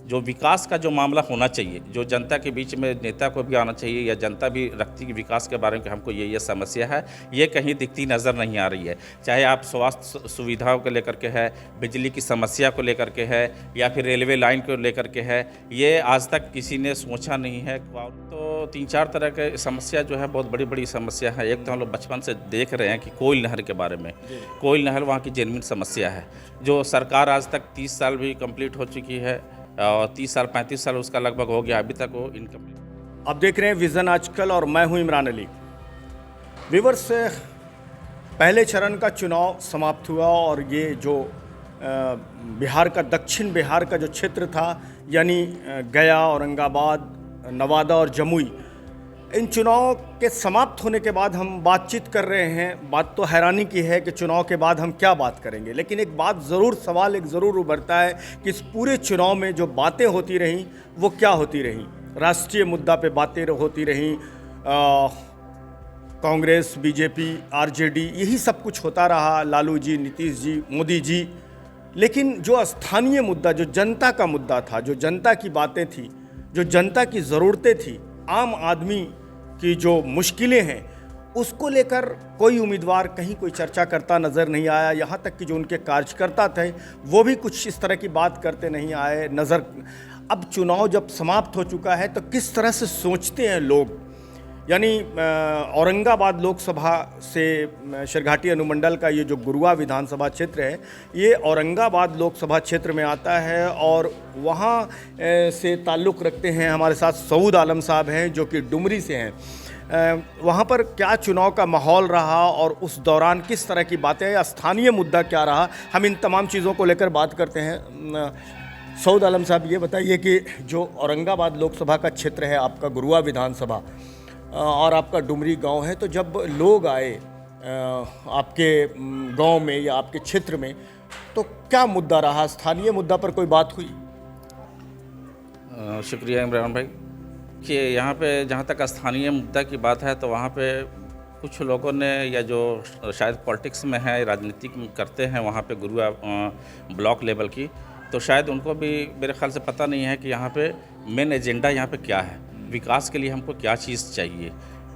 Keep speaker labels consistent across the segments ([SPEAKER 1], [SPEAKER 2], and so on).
[SPEAKER 1] जो विकास का जो मामला होना चाहिए, जो जनता के बीच में नेता को भी आना चाहिए या जनता भी रखती है कि विकास के बारे में कि हमको ये समस्या है, ये कहीं दिखती नज़र नहीं आ रही है। चाहे आप स्वास्थ्य सुविधाओं को लेकर के है, बिजली की समस्या को लेकर के है, या फिर रेलवे लाइन को लेकर के है, ये आज तक किसी ने सोचा नहीं है। तो 3-4 तरह के समस्या जो है, बहुत बड़ी बड़ी समस्या है। एक तो हम लोग बचपन से देख रहे हैं कि कोयल नहर के बारे में, कोयल नहर वहाँ की जेन्युइन समस्या है, जो सरकार आज तक 30 साल भी कंप्लीट हो चुकी है और 30 साल 35 साल उसका लगभग हो गया, अभी तक वो इनकम्प्लीट।
[SPEAKER 2] आप देख रहे हैं विज़न आजकल और मैं हूं इमरान अली। व्यूअर्स, पहले चरण का चुनाव समाप्त हुआ और ये जो बिहार का, दक्षिण बिहार का जो क्षेत्र था, यानी गया, औरंगाबाद, नवादा और जमुई, इन चुनाव के समाप्त होने के बाद हम बातचीत कर रहे हैं। बात तो हैरानी की है कि चुनाव के बाद हम क्या बात करेंगे, लेकिन एक बात ज़रूर, सवाल एक ज़रूर उभरता है कि इस पूरे चुनाव में जो बातें होती रहीं वो क्या होती रहीं। राष्ट्रीय मुद्दा पे बातें होती रहीं, कांग्रेस, बीजेपी, आरजेडी, यही सब कुछ होता रहा, लालू जी, नीतीश जी, मोदी जी। लेकिन जो स्थानीय मुद्दा, जो जनता का मुद्दा था, जो जनता की बातें थी, जो जनता की ज़रूरतें थी, आम आदमी की जो मुश्किलें हैं, उसको लेकर कोई उम्मीदवार कहीं कोई चर्चा करता नज़र नहीं आया। यहाँ तक कि जो उनके कार्यकर्ता थे वो भी कुछ इस तरह की बात करते नहीं आए नज़र। अब चुनाव जब समाप्त हो चुका है तो किस तरह से सोचते हैं लोग, यानी औरंगाबाद लोकसभा से शिरघाटी अनुमंडल का ये जो गुरुआ विधानसभा क्षेत्र है, ये औरंगाबाद लोकसभा क्षेत्र में आता है और वहाँ से ताल्लुक़ रखते हैं। हमारे साथ सऊद आलम साहब हैं जो कि डुमरी से हैं। वहाँ पर क्या चुनाव का माहौल रहा और उस दौरान किस तरह की बातें, या स्थानीय मुद्दा क्या रहा, हम इन तमाम चीज़ों को लेकर बात करते हैं। सऊद आलम साहब, ये बताइए कि जो औरंगाबाद लोकसभा का क्षेत्र है आपका, गुरुआ विधानसभा, और आपका डुमरी गांव है, तो जब लोग आए आपके गांव में या आपके क्षेत्र में, तो क्या मुद्दा रहा? स्थानीय मुद्दा पर कोई बात हुई?
[SPEAKER 1] शुक्रिया इमरान भाई कि यहाँ पे जहाँ तक स्थानीय मुद्दा की बात है, तो वहाँ पे कुछ लोगों ने, या जो शायद पॉलिटिक्स में है, राजनीति करते हैं वहाँ पे गुरुआ ब्लॉक लेवल की, तो शायद उनको भी मेरे ख्याल से पता नहीं है कि यहाँ पे मेन एजेंडा यहाँ पे क्या है, विकास के लिए हमको क्या चीज़ चाहिए।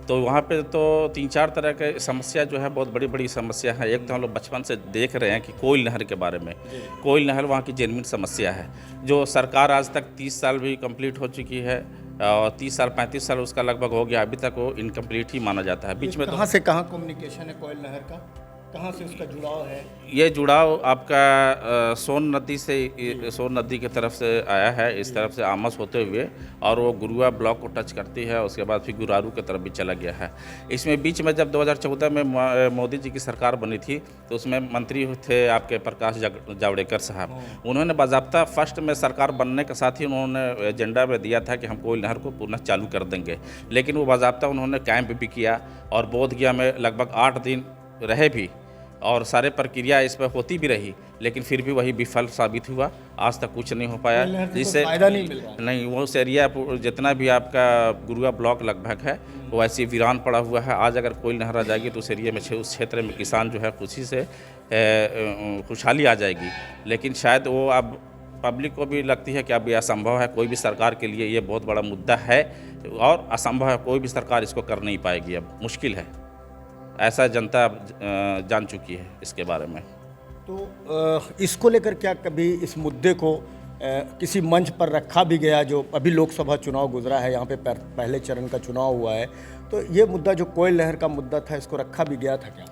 [SPEAKER 1] तो वहाँ पे तो 3-4 तरह के समस्या जो है, बहुत बड़ी बड़ी समस्या है। एक तो हम लोग बचपन से देख रहे हैं कि कोयल नहर के बारे में, कोयल नहर वहाँ की जेन्युइन समस्या है, जो सरकार आज तक 30 साल भी कंप्लीट हो चुकी है और 30 साल 35 साल उसका लगभग हो गया, अभी तक वो इनकम्प्लीट ही माना जाता है। बीच में
[SPEAKER 2] कहाँ से कहाँ कम्युनिकेशन है कोयल नहर का, कहाँ से उसका जुड़ाव है?
[SPEAKER 1] ये जुड़ाव आपका सोन नदी से, सोन नदी की तरफ से आया है, इस तरफ से आमस होते हुए, और वो गुरुआ ब्लॉक को टच करती है, उसके बाद फिर गुरारू की तरफ भी चला गया है। इसमें बीच में जब 2014 में मोदी जी की सरकार बनी थी, तो उसमें मंत्री थे आपके प्रकाश जावड़ेकर साहब। उन्होंने बाज़ाब्ता फर्स्ट में सरकार बनने के साथ ही उन्होंने एजेंडा में दिया था कि हम कोयल नहर को पुनः चालू कर देंगे, लेकिन वो बाज़ाब्ता उन्होंने कैंप भी किया और बोधगया में लगभग 8 दिन रहे भी, और सारे प्रक्रिया इस पर होती भी रही, लेकिन फिर भी वही विफल साबित हुआ। आज तक कुछ नहीं हो पाया, जिससे
[SPEAKER 2] फायदा नहीं मिल रहा।
[SPEAKER 1] नहीं, वो उस एरिया जितना भी आपका गुरुआ ब्लॉक लगभग है, वो ऐसे वीरान पड़ा हुआ है। आज अगर कोयल नहर आ जाएगी तो उस एरिया में, उस क्षेत्र में किसान जो है खुशी से खुशहाली आ जाएगी। लेकिन शायद वो अब पब्लिक को भी लगती है कि अब ये असंभव है, कोई भी सरकार के लिए ये बहुत बड़ा मुद्दा है और असंभव है, कोई भी सरकार इसको कर नहीं पाएगी, अब मुश्किल है, ऐसा जनता जान चुकी है इसके बारे में।
[SPEAKER 2] तो इसको लेकर क्या कभी इस मुद्दे को किसी मंच पर रखा भी गया? जो अभी लोकसभा चुनाव गुजरा है, यहाँ पे पहले चरण का चुनाव हुआ है, तो ये मुद्दा जो कोयल नहर का मुद्दा था, इसको रखा भी गया था क्या?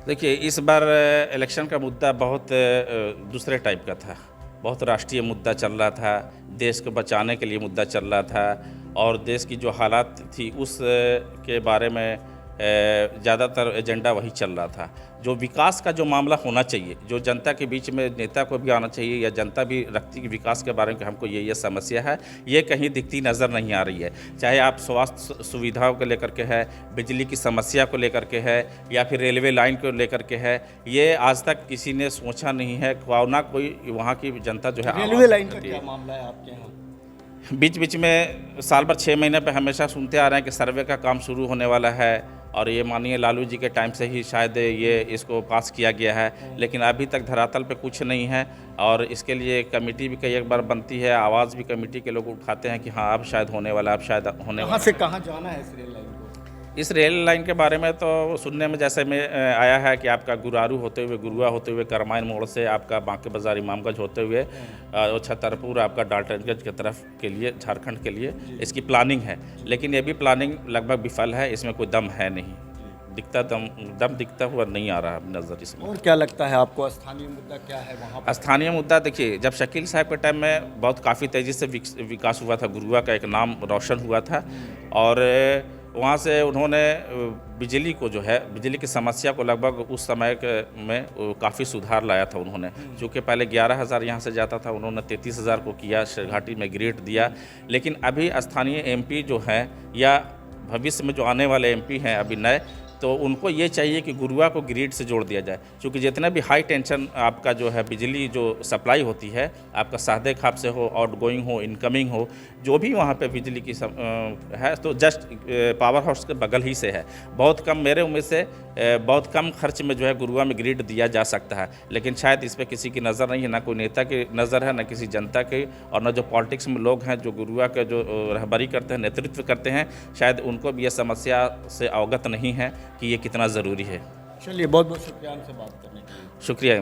[SPEAKER 1] देखिए, इस बार इलेक्शन का मुद्दा बहुत दूसरे टाइप का था, बहुत राष्ट्रीय मुद्दा चल रहा था, देश को बचाने के लिए मुद्दा चल रहा था, और देश की जो हालात थी उस के बारे में ज़्यादातर एजेंडा वही चल रहा था। जो विकास का जो मामला होना चाहिए, जो जनता के बीच में नेता को भी आना चाहिए या जनता भी रखती कि विकास के बारे में कि हमको ये समस्या है, ये कहीं दिखती नज़र नहीं आ रही है। चाहे आप स्वास्थ्य सुविधाओं को लेकर के है, बिजली की समस्या को लेकर के है, या फिर रेलवे लाइन को लेकर के है, ये आज तक किसी ने सोचा नहीं है। ना कोई वहाँ की जनता जो है,
[SPEAKER 2] रेलवे लाइन का क्या मामला है आपके यहाँ?
[SPEAKER 1] बीच बीच में साल भर 6 महीने पे हमेशा सुनते आ रहे हैं कि सर्वे का काम शुरू होने वाला है, और ये मानिए लालू जी के टाइम से ही शायद ये इसको पास किया गया है, लेकिन अभी तक धरातल पे कुछ नहीं है। और इसके लिए कमेटी भी कई एक बार बनती है, आवाज़ भी कमेटी के लोग उठाते हैं कि हाँ अब शायद होने वाला, अब शायद होने
[SPEAKER 2] कहाँ
[SPEAKER 1] वाला।
[SPEAKER 2] से कहाँ जाना है इस रेल लाइन को?
[SPEAKER 1] इस रेल लाइन के बारे में तो सुनने में जैसे में आया है कि आपका गुरारू होते हुए, गुरुआ होते हुए, करमाइन मोड़ से आपका बांके बाजार, इमामगंज होते हुए और छतरपुर आपका डाल्टनगंज की तरफ के लिए, झारखंड के लिए इसकी प्लानिंग है। लेकिन ये भी प्लानिंग लगभग विफल है, इसमें कोई दम है नहीं, दिखता दम दिखता हुआ नहीं आ रहा नज़र इसमें।
[SPEAKER 2] और क्या लगता है आपको, स्थानीय मुद्दा क्या है वहाँ पर?
[SPEAKER 1] स्थानीय मुद्दा देखिए, जब शकील साहब के टाइम में बहुत काफ़ी तेज़ी से विकास हुआ था, गुरुआ का एक नाम रोशन हुआ था और वहाँ से उन्होंने बिजली को जो है, बिजली की समस्या को लगभग उस समय में काफ़ी सुधार लाया था उन्होंने। चूँकि पहले 11,000 यहाँ से जाता था, उन्होंने 33,000 को किया, शेरघाटी में ग्रेड दिया। लेकिन अभी स्थानीय एमपी जो हैं या भविष्य में जो आने वाले एमपी हैं अभी नए, तो उनको ये चाहिए कि गुरुआ को ग्रिड से जोड़ दिया जाए। क्योंकि जितना भी हाई टेंशन आपका जो है बिजली जो सप्लाई होती है, आपका सादे खाप से हो, आउट गोइंग हो, इनकमिंग हो, जो भी वहाँ पे बिजली की है तो जस्ट पावर हाउस के बगल ही से है। बहुत कम, मेरे उम्मीद से बहुत कम खर्च में जो है गुरुआ में ग्रिड दिया जा सकता है। लेकिन शायद इस पर किसी की नज़र नहीं है, ना कोई नेता की नज़र है, ना किसी जनता की, और ना जो पॉलिटिक्स में लोग हैं जो गुरुआ का जो रहबरी करते हैं, नेतृत्व करते हैं, शायद उनको भी ये समस्या से अवगत नहीं है कि ये कितना ज़रूरी है।
[SPEAKER 2] चलिए, बहुत बहुत शुक्रिया हमसे बात करने के लिए।
[SPEAKER 1] शुक्रिया।